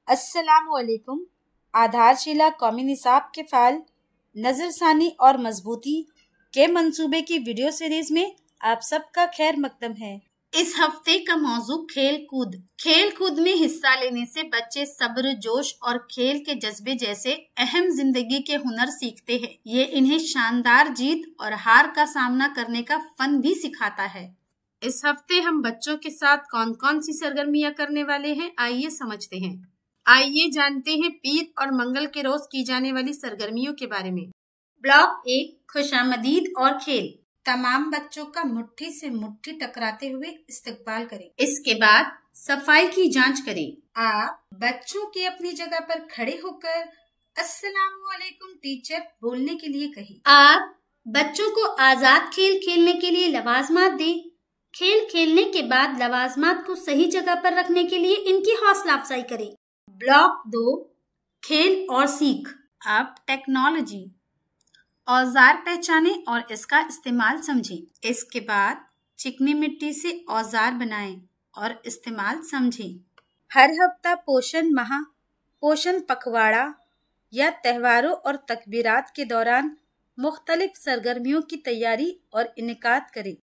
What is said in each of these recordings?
अस्सलामुअलैकुम। आधारशिला कौमी निसाब के फ़ाल नज़रसानी और मजबूती के मंसूबे की वीडियो सीरीज में आप सबका खैर मकदम है। इस हफ्ते का मौजू खेल कूद में हिस्सा लेने से बच्चे सब्र, जोश और खेल के जज्बे जैसे अहम जिंदगी के हुनर सीखते हैं। ये इन्हें शानदार जीत और हार का सामना करने का फन भी सिखाता है। इस हफ्ते हम बच्चों के साथ कौन कौन सी सरगर्मियां करने वाले हैं, आइए समझते हैं। आइए जानते हैं पीर और मंगल के रोज की जाने वाली सरगर्मियों के बारे में। ब्लॉक 1, खुशामदीद और खेल। तमाम बच्चों का मुट्ठी से मुट्ठी टकराते हुए इस्तकबाल करें। इसके बाद सफाई की जांच करें। आप बच्चों के अपनी जगह पर खड़े होकर अस्सलामुअलैकुम टीचर बोलने के लिए कहें। आप बच्चों को आजाद खेल खेलने के लिए लवाजमात दें। खेल खेलने के बाद लवाजमात को सही जगह पर रखने के लिए इनकी हौसला अफजाई करें। ब्लॉक 2, खेल और सीख। आप टेक्नोलॉजी औजार पहचानें और इसका इस्तेमाल समझें। इसके बाद चिकनी मिट्टी से औजार बनाएं और इस्तेमाल समझें। हर हफ्ता पोषण माह, पोषण पखवाड़ा या त्योहारों और तकबीरात के दौरान मुख्तलिफ सरगर्मियों की तैयारी और इनेकाद करें।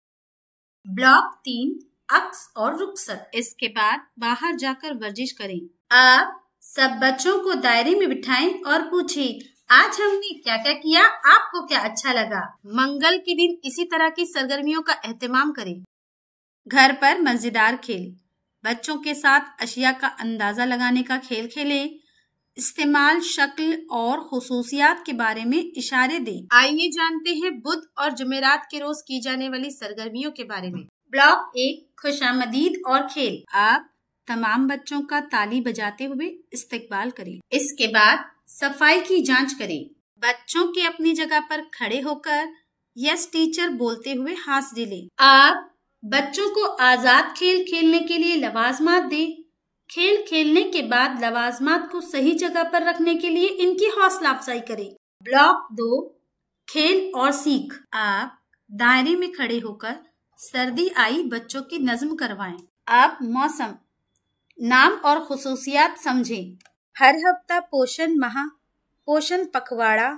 ब्लॉक 3, अक्स और रुखसत। इसके बाद बाहर जाकर वर्जिश करें। आप सब बच्चों को दायरे में बिठाएं और पूछें, आज हमने क्या क्या किया, आपको क्या अच्छा लगा। मंगल के दिन इसी तरह की सरगर्मियों का एहतमाम करें। घर पर मजेदार खेल। बच्चों के साथ अशिया का अंदाजा लगाने का खेल खेलें। इस्तेमाल, शक्ल और खुसूसियात के बारे में इशारे दें। आइए जानते हैं बुध और जुमेरात के रोज की जाने वाली सरगर्मियों के बारे में। ब्लॉक 1, खुशामदीद और खेल। आप तमाम बच्चों का ताली बजाते हुए इस्तकबाल करें। इसके बाद सफाई की जांच करें। बच्चों के अपनी जगह पर खड़े होकर यस टीचर बोलते हुए हाजिरी लें। आप बच्चों को आजाद खेल खेलने के लिए लवाजमात दें। खेल खेलने के बाद लवाजमात को सही जगह पर रखने के लिए इनकी हौसला अफजाई करें। ब्लॉक 2, खेल और सीख। आप दायरे में खड़े होकर सर्दी आई बच्चों की नज्म करवाएं। आप मौसम, नाम और खुसूसियात समझें। हर हफ्ता पोषण माह, पोषण पखवाड़ा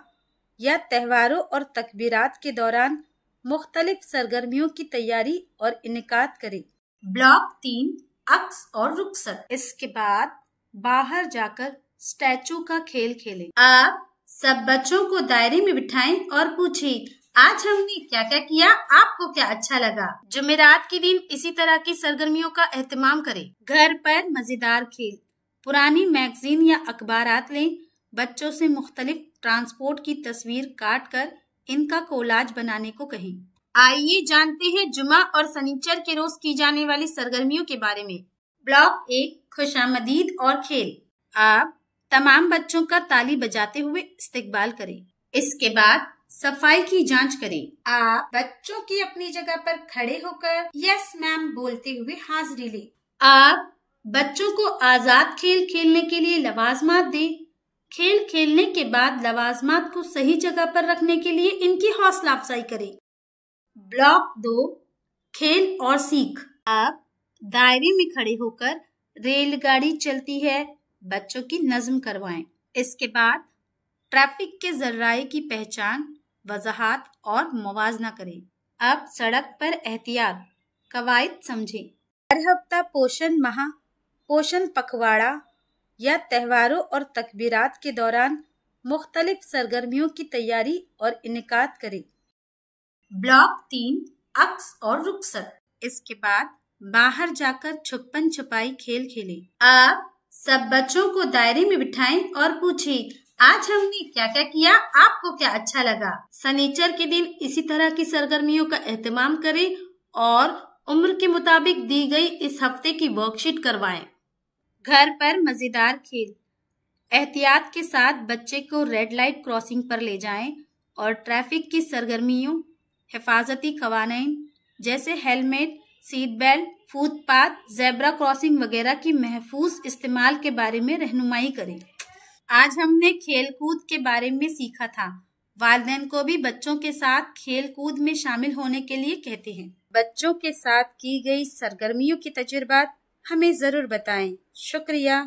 या त्योहारों और तकबीरात के दौरान मुख्तलिफ सरगर्मियों की तैयारी और इनेकाद करें। ब्लॉक 3, अक्स और रुखसत। इसके बाद बाहर जाकर स्टैचू का खेल खेलें। आप सब बच्चों को दायरे में बिठाएं और पूछें, आज हमने क्या क्या किया, आपको क्या अच्छा लगा। जुमेरात के दिन इसी तरह की सरगर्मियों का एहतमाम करें। घर पर मजेदार खेल। पुरानी मैगजीन या अखबारात लें। बच्चों से मुख्तलिफ ट्रांसपोर्ट की तस्वीर काट कर इनका कोलाज बनाने को कहें। आइए जानते हैं जुमा और सनीचर के रोज की जाने वाली सरगर्मियों के बारे में। ब्लॉक 1, खुशामदीद और खेल। आप तमाम बच्चों का ताली बजाते हुए इस्तकबाल करें। इसके बाद सफाई की जांच करें। आप बच्चों की अपनी जगह पर खड़े होकर यस मैम बोलते हुए हाजिरी लें। आप बच्चों को आजाद खेल खेलने के लिए लवाजमात दें। खेल खेलने के बाद लवाजमात को सही जगह पर रखने के लिए इनकी हौसला अफजाई करें। ब्लॉक 2, खेल और सीख। आप दायरे में खड़े होकर रेलगाड़ी चलती है बच्चों की नज्म करवाएं। इसके बाद ट्रैफिक के जर्राए की पहचान, वजाहत और मुवाजना करें। अब सड़क पर एहतियात, कवायद समझें। हर हफ्ता पोषण माह, पोषण पखवाड़ा या त्योहारों और तकबीरात के दौरान मुख्तलिफ सरगर्मियों की तैयारी और इनेकाद करें। ब्लॉक 3, अक्स और रुखसत। इसके बाद बाहर जाकर छुपन छुपाई खेल खेलें। आप सब बच्चों को दायरे में बिठाएं और पूछें, आज हमने क्या क्या किया, आपको क्या अच्छा लगा। सनीचर के दिन इसी तरह की सरगर्मियों का एहतमाम करें और उम्र के मुताबिक दी गई इस हफ्ते की वर्कशीट करवाएं। घर पर मजेदार खेल। एहतियात के साथ बच्चे को रेड लाइट क्रॉसिंग पर ले जाएं और ट्रैफिक की सरगर्मियों, हिफाजती कवानीन जैसे helmet, seat belt, footpath, zebra crossing वगैरह की महफूज इस्तेमाल के बारे में रहनुमाई करें। आज हमने खेल कूद के बारे में सीखा था। वालिदैन को भी बच्चों के साथ खेल कूद में शामिल होने के लिए कहते हैं। बच्चों के साथ की गई सरगर्मियों की तजुर्बात हमें जरूर बताएं। शुक्रिया।